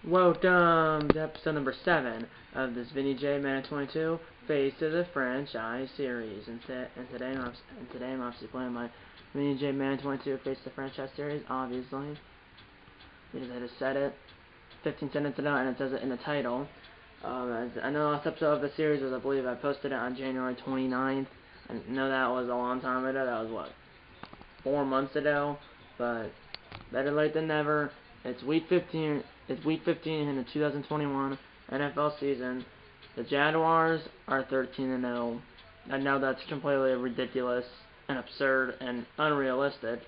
Welcome to episode number 7 of this Vinny J Madden 22 Face of the Franchise series. And today I'm obviously playing my Vinny J Madden 22 Face of the Franchise series, obviously. Because I just said it 15 seconds ago, and it says it in the title. As I know the last episode of the series was, I believe I posted it on January 29th. I know that was a long time ago. That was, what, 4 months ago? But better late than never. It's week 15. It's week 15 in the 2021 NFL season. The Jaguars are 13-0. I know that's completely ridiculous and absurd and unrealistic.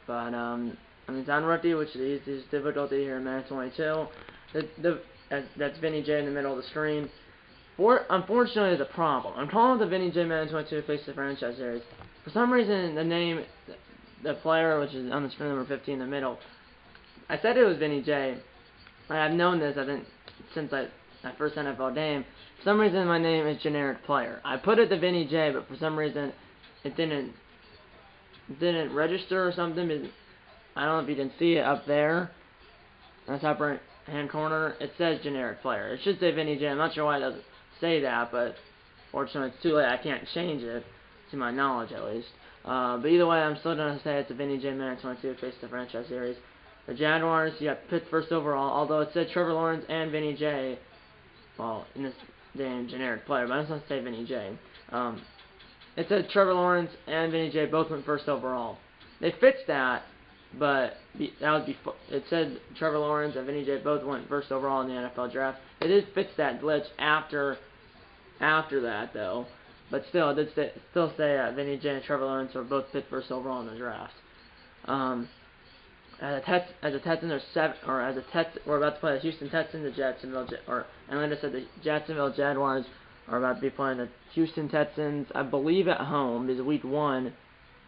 But I mean, it's on rookie, which is the easiest difficulty here in Madden 22. That's Vinny J in the middle of the screen. Unfortunately, there's a problem. I'm calling it the Vinny J Madden 22 Face the Franchise series. For some reason, the name, the player, which is on the screen, number 15 in the middle, I said it was Vinny J. I've known this, I think, since my first NFL game. For some reason, my name is generic player. I put it to Vinny J, but for some reason, it didn't register or something. I don't know if you can see it up there. On the top right hand corner, it says generic player. It should say Vinny J. I'm not sure why it doesn't say that, but fortunately, it's too late. I can't change it, to my knowledge at least. But either way, I'm still going to say it's a Vinny J Madden 22 Face the Franchise series. The Jaguars, you got picked first overall, although it said Trevor Lawrence and Vinny J. Well, in this damn generic player, but I'm just going to say Vinny J. It said Trevor Lawrence and Vinny J both went first overall. They fixed that, but that was before. It said Trevor Lawrence and Vinny J both went first overall in the NFL draft. They did fix that glitch after that, though. But still, it did still say Vinny J and Trevor Lawrence were both picked first overall in the draft. We're about to play the Houston Texans, Atlanta said the Jacksonville Jaguars are about to be playing the Houston Texans, I believe at home, because week 1,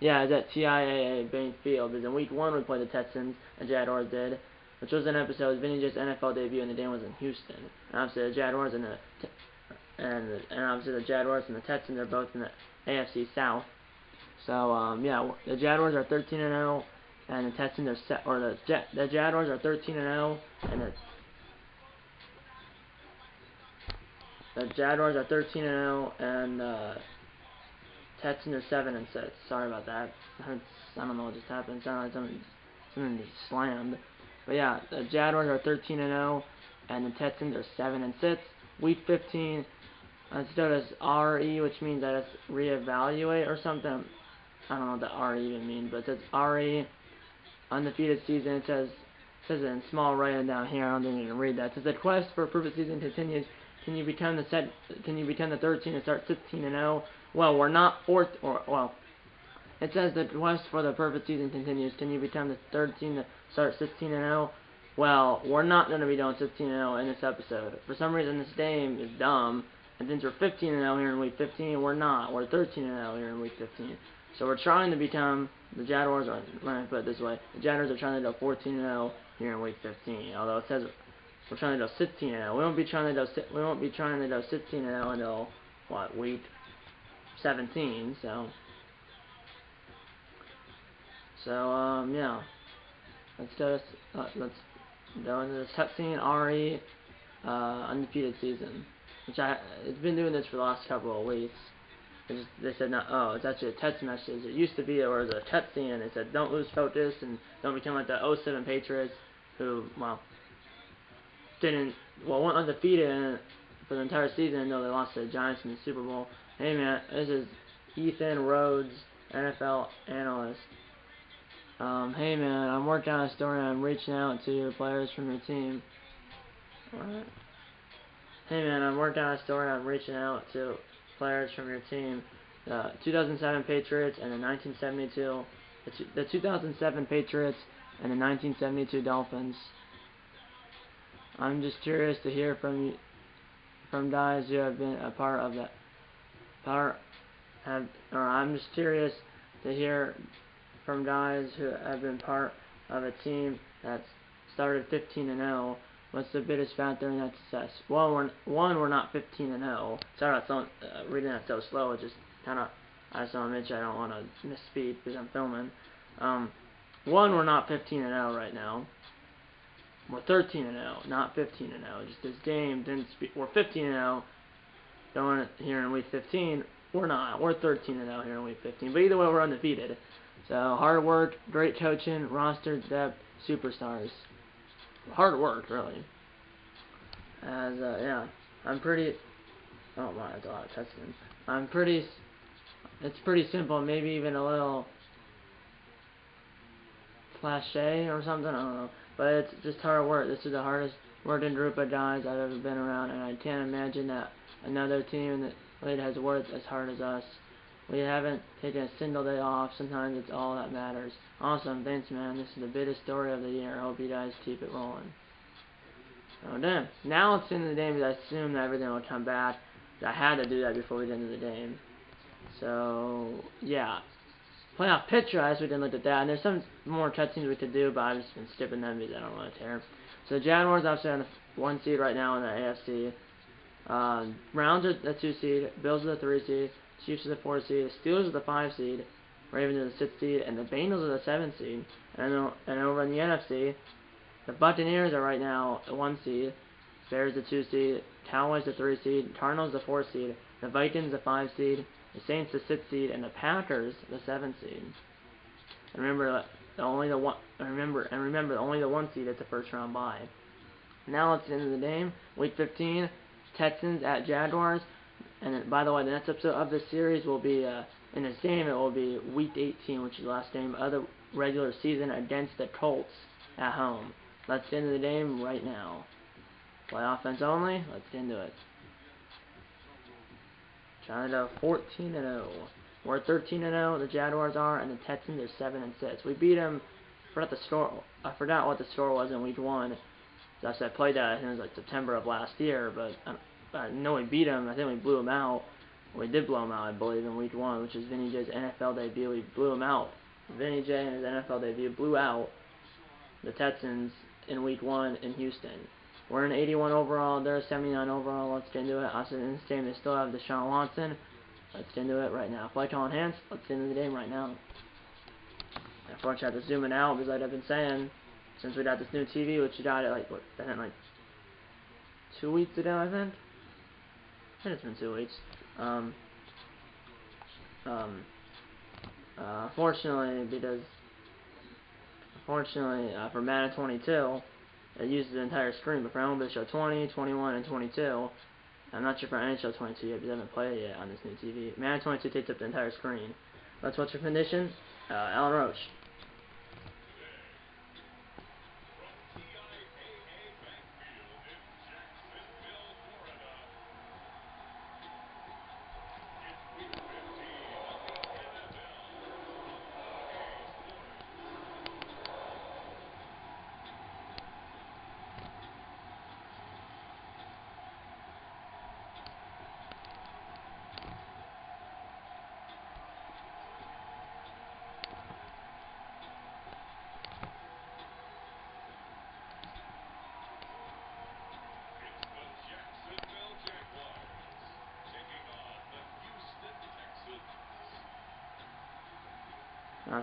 yeah, it's at TIAA Bank Field, because in week 1 we played the Texans, the Jaguars did, which was an episode of Vinny J's NFL debut, and the game was in Houston. And obviously the Jaguars and the Jaguars and the Texans are both in the AFC South. So, yeah, the Jaguars are 13-0. And the Texans are the Jaguars are 13-0, and the Jaguars are 13-0, and Texans are 7-6. Sorry about that. I don't know what just happened. It sounded like something just slammed. But yeah, the Jaguars are 13-0, and the Texans are 7-6. Week 15, it still has RE, which means that it's reevaluate or something. I don't know what the RE even means, but it says RE. Undefeated season, it says it in small writing down here. I don't think you can read that. It says the quest for a perfect season continues. Can you become the third team to start 16-0? Well, we're not fourth, it says the quest for the perfect season continues. Can you become the third team to start 16-0? Well, we're not going to be doing 16-0 in this episode. For some reason, this game is dumb. And since we're 15-0 here in week 15, we're not. We're 13-0 here in week 15. So we're trying to become the Jaguars. Let me put it this way: the Jaguars are trying to go 14-0 here in week 15. Although it says we're trying to go 16-0. We won't be trying to go 16-0 until what, week 17. So yeah. Let's go into this cutscene. RE undefeated season, which it's been doing this for the last couple of weeks. They said, no, oh, it's actually a text message. It used to be, or it was a cutscene, and they said, don't lose focus, and don't become like the 07 Patriots, who, went undefeated for the entire season until they lost to the Giants in the Super Bowl. Hey, man, this is Ethan Rhodes, NFL analyst. Hey, man, I'm working on a story. I'm reaching out to your players from your team. Alright. Hey, man, I'm working on a story. I'm reaching out to players from your team, the 2007 Patriots and the 1972, the 2007 Patriots and the 1972 Dolphins. I'm just curious to hear from guys who have been a part of that. I'm just curious to hear from guys who have been part of a team that's started 15-0. What's the biggest factor in that success? Well, we're not 15-0. Sorry about reading that so slow. It just kind of, I just want to mention I don't want to misspeak because I'm filming. We're not 15-0 right now. We're 13-0, not 15-0. Just this game didn't speak. We're 15-0 going here in week 15. We're not. We're 13-0 here in week 15. But either way, we're undefeated. So hard work, great coaching, roster depth, superstars. Hard work, really. As yeah, I'm pretty. Oh my, that's a lot of testing. I'm pretty. It's pretty simple. Maybe even a little cliche or something. I don't know. But it's just hard work. This is the hardest working group of guys I've ever been around, and I can't imagine that another team in the league has worked as hard as us. We haven't taken a single day off. Sometimes it's all that matters. Awesome. Thanks, man. This is the biggest story of the year. I hope you guys keep it rolling. Oh, damn. Now it's into the game because I assume that everything will come back. I had to do that before we get into the game. So, yeah. Playoff picture-wise, we didn't look at that. And there's some more cutscenes we could do, but I've just been skipping them because I don't want to tear. So, Jaguars obviously on the 1 seed right now in the AFC. Browns are the 2 seed. Bills are the 3 seed. Chiefs are the 4 seed. Steelers are the 5 seed. Ravens are the 6 seed. And the Bengals are the 7 seed. And over in the NFC, the Buccaneers are right now the 1 seed. Bears the 2 seed. Cowboys the 3 seed. Cardinals the 4 seed. The Vikings the 5 seed. The Saints the 6 seed. And the Packers the 7 seed. And remember, only the 1 seed at the first round bye. Now let's get into the game. Week 15, Texans at Jaguars. And by the way, the next episode of this series will be, in this game, it will be Week 18, which is the last game of the regular season against the Colts at home. Let's get into the game right now. Play offense only. Let's get into it. Trying to go 14-0. We're 13-0. The Jaguars are, and the Texans are 7-6. We beat them. I forgot what the score was in Week 1. So I played that. I think it was like September of last year, but I know we beat them. I think we blew them out. We did blow them out, I believe, in Week 1, which is Vinny J's NFL debut. We blew them out. Vinny J in his NFL debut blew out the Texans in Week 1 in Houston. We're an 81 overall. They're a 79 overall. Let's get into it. Also, in this game, they still have Deshaun Watson. Let's get into it right now. Play call enhanced. Let's get into the game right now. Unfortunately, I have to zoom it out because, like I've been saying, since we got this new TV, which we got it like 2 weeks ago, I think. I think it's been 2 weeks. Unfortunately, for Madden 22, it uses the entire screen, but for MLB Show 20, 21, and 22, I'm not sure for NHL 22 yet because I haven't played it yet on this new TV. Madden 22 takes up the entire screen. Let's watch your condition. Alan Roach.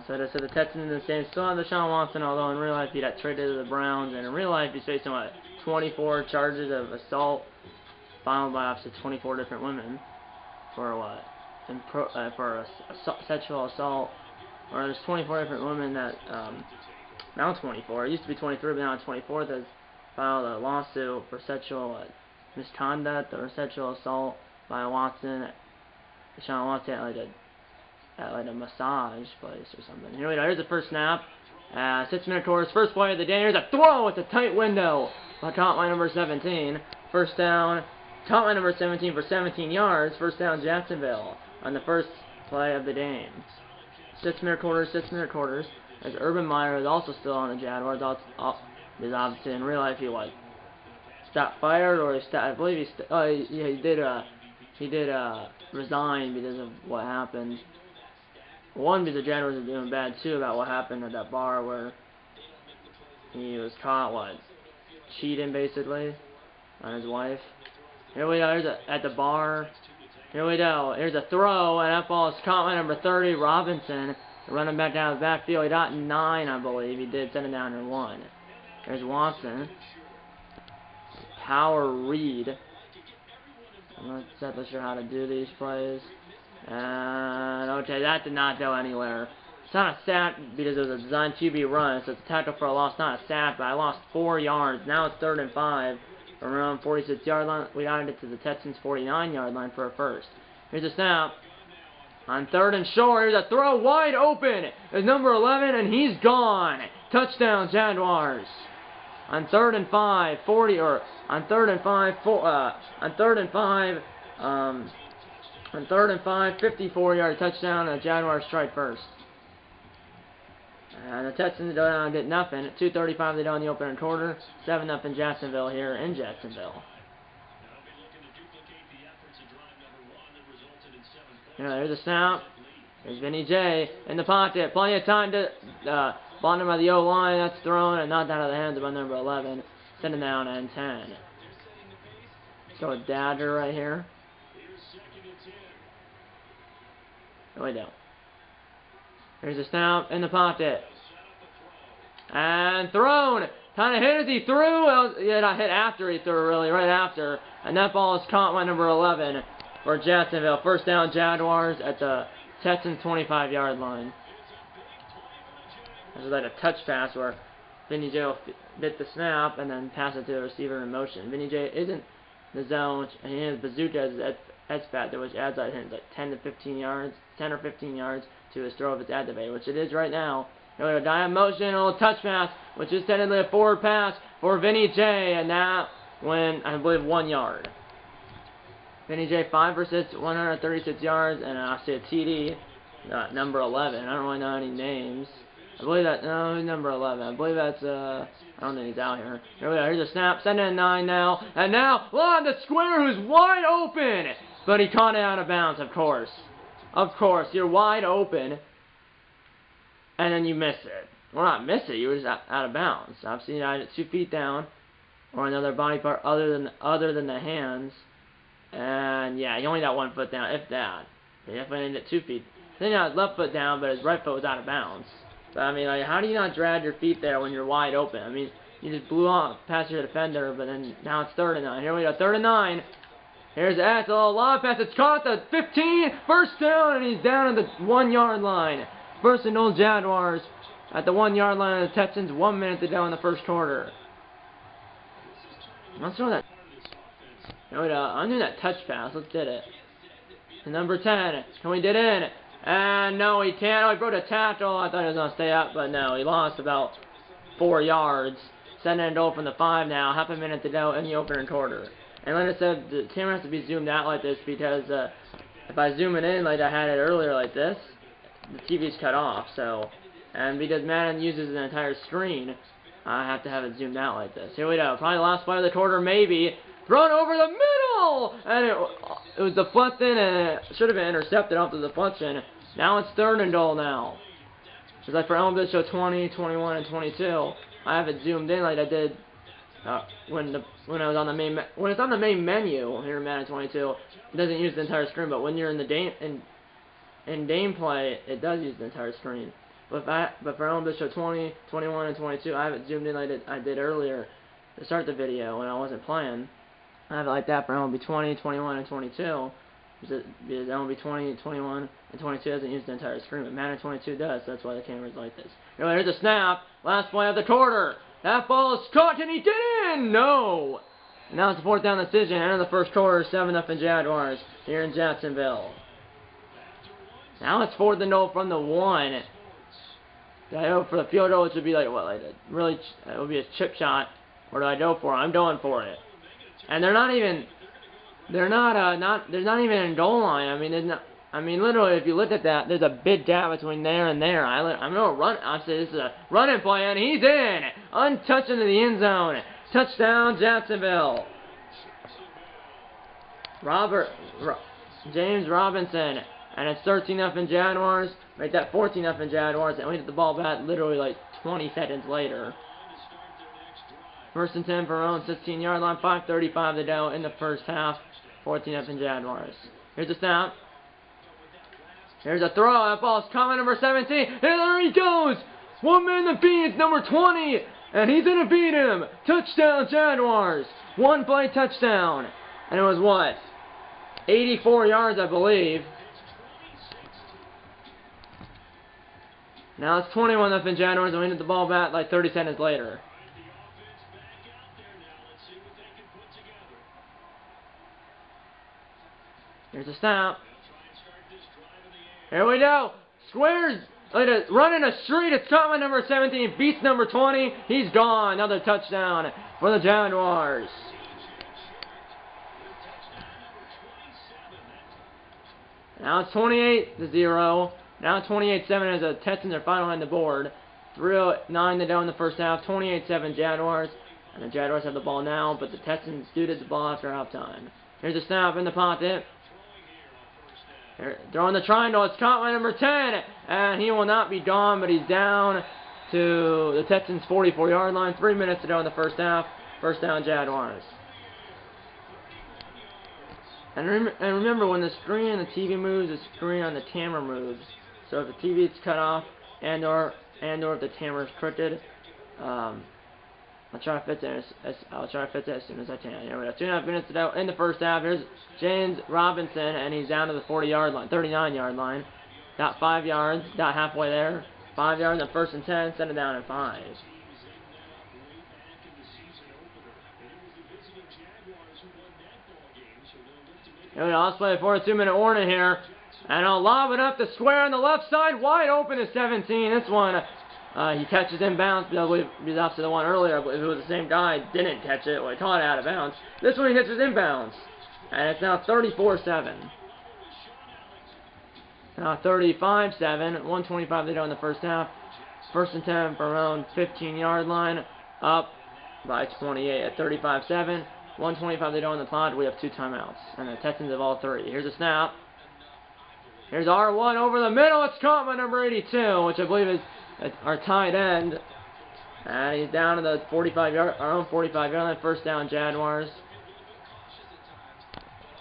So the Texans in the same still have Deshaun Watson, although in real life he got traded to the Browns, and in real life he's facing 24 charges of assault, followed by up to 24 different women for what? For sexual assault. Or there's 24 different women that now 24. It used to be 23, but now 24 that's filed a lawsuit for sexual misconduct or sexual assault by Watson. Deshaun Watson at a massage place or something. Here we go. Here's the first snap. 6-minute quarters. First play of the day. Here's a throw. It's a tight window. Caught by number 17. First down. Caught by number 17 for 17 yards. First down Jacksonville on the first play of the game. 6-minute quarters. 6-minute quarters. As Urban Meyer is also still on the Jaguars. Because obviously in real life he got fired or I believe he did resign because of what happened. One, because the Jaguars are doing bad, too, about what happened at that bar where he was caught, cheating, basically, on his wife. Here we go, at the bar. Here we go, here's a throw, and that ball is caught by number 30, Robinson, running back down the backfield. He got 9, I believe. He did 7 down and 1. There's Watson. Power read. I'm not exactly sure how to do these plays. And okay, that did not go anywhere. It's not a sack because it was a designed QB run, so it's a tackle for a loss, not a sack, but I lost 4 yards. Now it's 3rd and 5 from around 46-yard line. We got it to the Texans' 49-yard line for a first. Here's a snap. On 3rd and short, here's a throw wide open. It's number 11, and he's gone. Touchdown, Jaguars. On 3rd and 5, 40, or on 3rd and 5, on 3rd and 5, on 3rd and 5, 54-yard touchdown, and the Jaguars strike first. And the Texans go down and get nothing. 2:35 they go in the opening quarter. 7-0 Jacksonville here in Jacksonville. There's a snap. There's Vinny J in the pocket. Plenty of time to ball him by the O-line. That's thrown and knocked out of the hands of number 11. Sending down and 10. Let's go with Dagger right here. No, we don't. Here's a snap in the pocket. And thrown. Kind of hit as he threw. Yeah, not hit after he threw, really, right after. And that ball is caught by number 11 for Jacksonville. First down, Jaguars at the Texans' 25-yard line. This is like a touch pass where Vinny J will bit the snap and then pass it to the receiver in motion. Vinny J isn't in the zone, and he has bazooka as his edge factor, which adds like 10 or 15 yards to his throw if it's activated, which it is right now. He'll die in motion, a little touch pass, which is technically a forward pass for Vinny J, and that went, I believe, 1 yard. Vinny J, 5 for 6, 136 yards, and I see a TD, number 11. I don't really know any names. I believe that, no, he's number 11. I believe that's, I don't think he's out here. Here we go, here's a snap, 2nd-and-9 now, and now, on the square who's wide open! But he caught it out of bounds, of course. Of course, you're wide open, and then you miss it. Well, not miss it, you were just out of bounds. I've seen it 2 feet down, or another body part other than the hands. And yeah, he only got 1 foot down, if that. He definitely ended at 2 feet. Then he got his left foot down, but his right foot was out of bounds. But I mean, like, how do you not drag your feet there when you're wide open? I mean, you just blew off past your defender, but then now it's 3rd and 9. Here we go, 3rd and 9. Here's a little lob pass. It's caught at the 15. First down, and he's down at the 1-yard line. First and goal, Jaguars at the 1-yard line of the Texans. 1 minute to go in the first quarter. Let's throw that. I'm doing that touch pass. Let's get it. To number 10. Can we get in? And no, he can't. Oh, he broke a tackle. I thought he was going to stay up, but no. He lost about 4 yards. 2nd and goal from the 5 now. Half a minute to go in the opening quarter. And like I said, the camera has to be zoomed out like this because if I zoom it in like I had it earlier like this, the TV's cut off. So, and because Madden uses an entire screen, I have to have it zoomed out like this. Here we go. Probably the last play of the quarter, maybe. Thrown over the middle! And it was deflected, and it should have been intercepted off the deflection. Now it's 3rd and goal now. Just like for Elm show 20, 21, and 22, I have it zoomed in like I did when it's on the main menu here in Madden 22. It doesn't use the entire screen, but when you're in the gameplay, it does use the entire screen. But for Elm show 20, 21, and 22, I have it zoomed in like I did earlier to start the video when I wasn't playing. I have it like that for MLB 20, 21, and 22. Because MLB 20, 21, and 22 doesn't use the entire screen, but Madden 22 does. So that's why the camera's like this. Anyway, here's a snap. Last play of the quarter. That ball is caught. Can he get in? No. And now it's a 4th down decision. End of the first quarter. 7-0 Jaguars here in Jacksonville. Now it's 4th and goal from the 1. Do I go for the field goal, which would be like what, like a really, it would be a chip shot. Or do I go for it? I'm going for it. And they're not even in goal line. I mean, there's not. I mean, literally, if you look at that, there's a big gap between there and there. I'm gonna run. I say this is a running play, and he's in, untouched into the end zone. Touchdown, Jacksonville. James Robinson, and it's 13-0 Jaguars. Make that 14-0 Jaguars, and we hit the ball back literally like 20 seconds later. 1st and 10 for our own 16-yard line. 5:35 to go in the first half. 14-0 Jaguars. Here's a snap. Here's a throw. That ball's coming. Number 17. And there he goes. 1 man to beat. It's number 20. and he's gonna beat him. Touchdown, Jaguars. One play touchdown. And it was what? 84 yards, I believe. Now it's 21-0 Jaguars, and we get the ball back like 30 seconds later. Here's a snap. Here we go. Squares, running a street. It's caught by number 17. Beats number 20. He's gone. Another touchdown for the Jaguars. Now it's 28-0. Now 28-7 as the Texans are finally on the board. 3:09 to go in the first half. 28-7 Jaguars. And the Jaguars have the ball now, but the Texans do get the ball after halftime. Here's a snap in the pocket. Throwing the triangle, it's caught by number 10, and he will not be gone, but he's down to the Texans' 44-yard line. 3 minutes to go in the first half. First down, Jaguars. And remember, when the screen on the TV moves, the screen on the camera moves. So if the TV is cut off, and/or if the camera is crooked, I'll try to fit it as soon as I can. Here we go. 2.5 minutes to go in the first half. Here's James Robinson, and he's down to the 40-yard line, 39-yard line. Got 5 yards, got halfway there. 5 yards on 1st and 10, send it down in 5. Here we go. Let's play for a 2-minute warning here. And I'll lob it up the square on the left side, wide open to 17. This one, he catches inbounds, but I believe he's opposite the one earlier. I believe it was the same guy, didn't catch it, or he caught it out of bounds. This one he catches inbounds. And it's now 34-7. Now 35-7, 1:25 to go in the first half. 1st and 10 from around 15-yard line, up by 28 at 35-7. 1:25 to go in the clock. We have 2 timeouts, and the Texans have all 3. Here's a snap. Here's R1 over the middle. It's caught by number 82, which I believe is our tight end. And he's down to the 45-yard, our own 45-yard line. First down, Jaguars.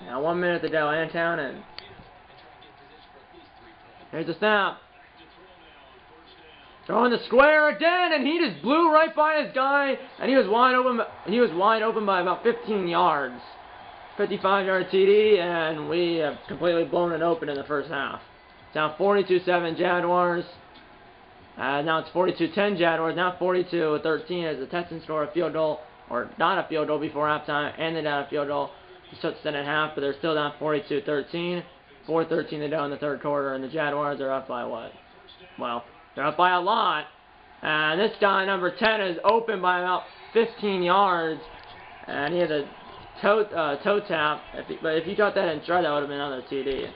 Now 1 minute to go, and Townend. Here's the snap. Throwing the square again, and he just blew right by his guy, and he was wide open. He was wide open by about 15 yards. 55-yard TD, and we have completely blown it open in the first half. It's now 42-7 Jaguars. Now it's 42-10 Jaguars. Now 42-13 as the Texans score a field goal, or not a field goal before halftime, and then down a field goal to start the second half, but they're still down 42-13. 4:13 to go in the third quarter, and the Jaguars are up by what? Well, they're up by a lot. And this guy, number 10, is open by about 15 yards, and he had a toe tap. But if he got that in stride, that would have been another TD.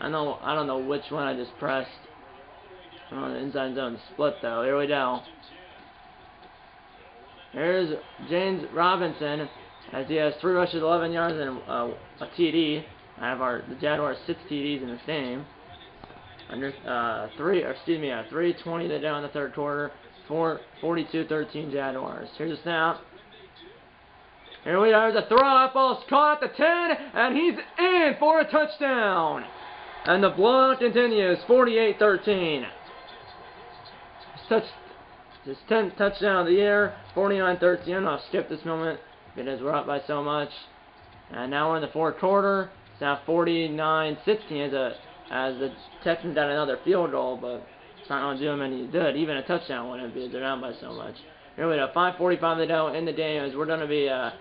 I don't know which one I just pressed. Oh, the inside zone split though. Here we go. Here's James Robinson, as he has 3 rushes, 11 yards, and a TD. I have the Jaguars 6 TDs in this game. 3:20 to go in the third quarter. 42-13 Jaguars. Here's a snap. Here we are. There's a throw. That ball's caught at the 10, and he's in for a touchdown. And the block continues. 48-13. His 10th touchdown of the year. 49-13. I'll skip this moment because we're up by so much. And now we're in the fourth quarter. It's now 49-16 as the Texans got another field goal, but it's not going to do them any good. Even a touchdown wouldn't be. They're down by so much. Here we go. 5:45 to go in the game as we're going to be. And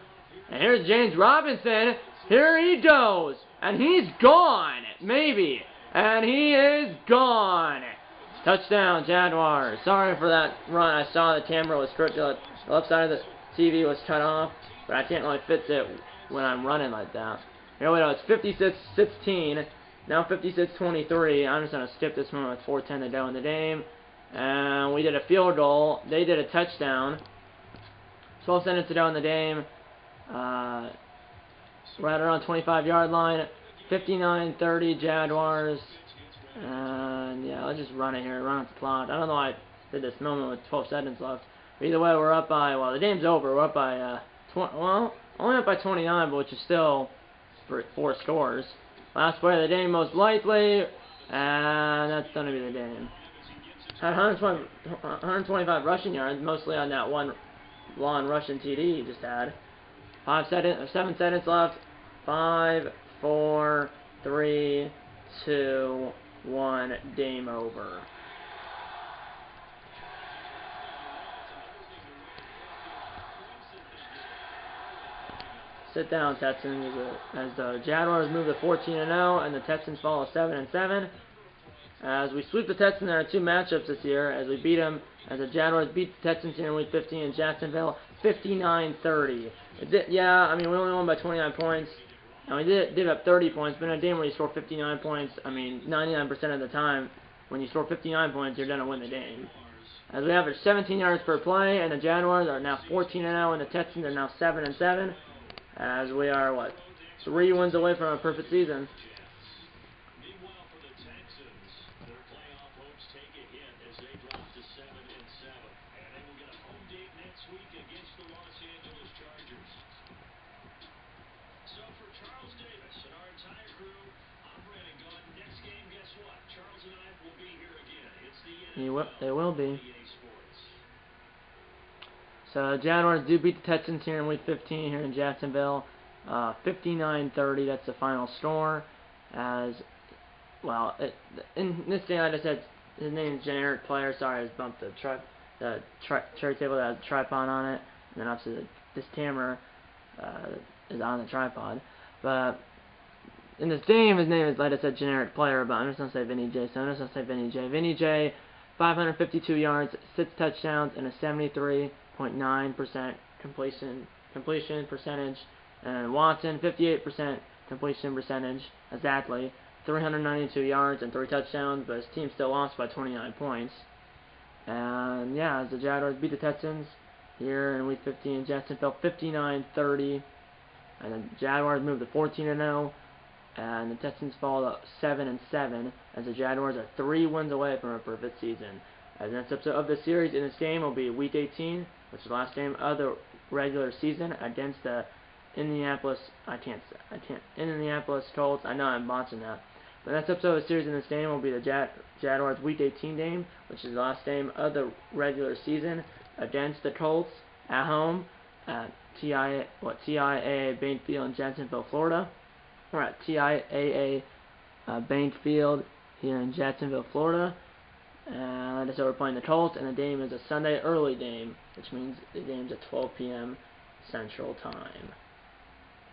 here's James Robinson. Here he goes. And he's gone. Maybe. And he is gone. Touchdown, Jaguars. Sorry for that run. I saw the camera was crooked. The left side of the TV was cut off. But I can't really fix it when I'm running like that. Here we go. It's 56-16. Now 56-23. I'm just going to skip this moment with 4:10 to go in the game. And we did a field goal. They did a touchdown. 12 seconds to go in the game. Right around 25-yard line. 59-30 Jaguars. And yeah, let's just run it here. Run up the clock. I don't know why I did this moment with 12 seconds left. But either way, we're up by, well, the game's over. We're up by, only up by 29, but which is still 4 scores. Last play of the game, most likely, and that's going to be the game. had 125 rushing yards, mostly on that one long Russian TD he just had. 7 seconds left. 5, 4, 3, 2, 1. Game over. Sit down, Texans, as the Jaguars move to 14-0, and the Texans fall 7-7. As we sweep the Texans in our 2 matchups this year, as we beat them, as the Jaguars beat the Texans here in Week 15 in Jacksonville, 59-30. Yeah, I mean, we only won by 29 points, and we did up 30 points, but in a game where you score 59 points, I mean, 99% of the time, when you score 59 points, you're going to win the game. As we average 17 yards per play, and the Jaguars are now 14-0, and the Texans are now 7-7. As we are, 3 wins away from a perfect season. Meanwhile, for the Texans, their playoff hopes take a hit as they drop to 7-7. And they will get a home date next week against the Los Angeles Chargers. So for Charles Davis and our entire crew, I'm Brandon Gunn. Next game, guess what? Charles and I will be here again. It's the NFL. They will be. So, Jaguars do beat the Texans here in Week 15 here in Jacksonville. 59-30, that's the final score. As, well, in this game, like I said, his name is generic player. Sorry, I just bumped the tray table that has a tripod on it. And then obviously this camera is on the tripod. But in this game, his name is, like I said, generic player, but I'm just going to say Vinny J. So I'm just going to say Vinny J. Vinny J, 552 yards, 6 touchdowns, and a 73.9% completion percentage. And Watson, 58% completion percentage, exactly. 392 yards and 3 touchdowns, but his team still lost by 29 points. And yeah, as the Jaguars beat the Texans here in Week 15 in Jacksonville, 59-30. And the Jaguars move to 14-0. And the Texans fall to 7-7, as the Jaguars are 3 wins away from a perfect season. As the next episode of the series in this game will be Week 18, which is the last game of the regular season against the Indianapolis Colts. I know I'm botching that. The next episode of the series in this game will be the Jaguars Week 18 game, which is the last game of the regular season against the Colts at home at TIAA Bank Field in Jacksonville, Florida. We're at TIAA Bank Field here in Jacksonville, Florida. And like I said, we're playing the Colts, and the game is a Sunday early game, which means the game's at 12 p.m. Central Time.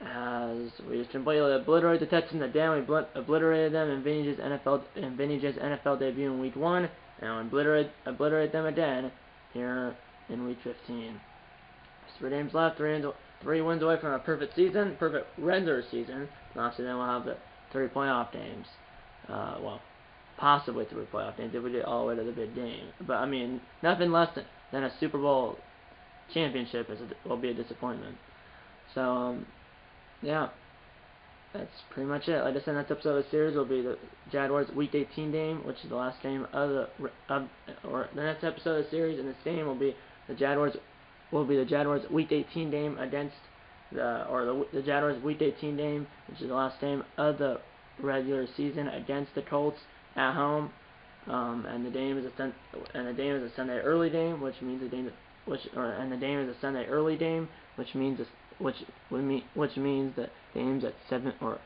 As we just completely obliterated the Texans again, we obliterated them in Vinny J's NFL debut in Week 1, and we obliterate them again here in Week 15. 3 games left, 3 wins away from a perfect regular season. And obviously, then we'll have the 3 playoff games. Well, possibly 3 playoff games if we get all the way to the big game. But I mean, nothing less than a Super Bowl championship will be a disappointment. So, yeah, that's pretty much it. Like I said, next episode of the series will be the Jaguars Week 18 game, which is the last game of the next episode of the series. In this game will be the Jaguars Week 18 game against the Jaguars Week 18 game, which is the last game of the regular season against the Colts at home. And the game is a Sunday early game, which means the game is a Sunday early game, which means the game's at 7 or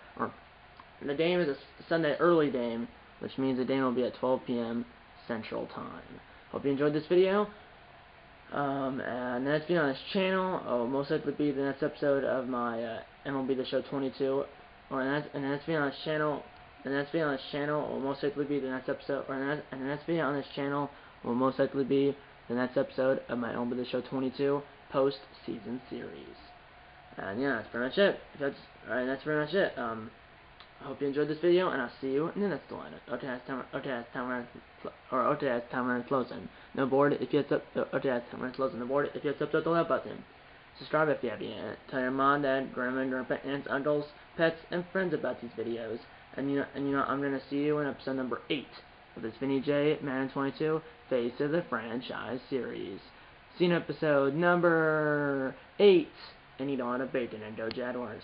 the game is a Sunday early game, which means the game will be at 12 p.m. Central Time. Hope you enjoyed this video. And the next video on this channel will most likely be the next episode of my MLB The Show 22. And the next video on this channel will most likely be the next episode. And the next video on this channel will most likely be the next episode of my MLB The Show 22 post-season series. And yeah, that's pretty much it. That's pretty much it. I hope you enjoyed this video, and I'll see you in the next one. OTS timer closing. No board if you hit OTS timer closing the board if you hit the like button. Subscribe if you have yet. Tell your mom, dad, grandma, grandpa, aunts, uncles, pets, and friends about these videos. And you know I'm gonna see you in episode number 8 of this Vinny J Madden 22 Face of the Franchise series. See you in episode number 8. And you don't want to bacon and go Jaguars.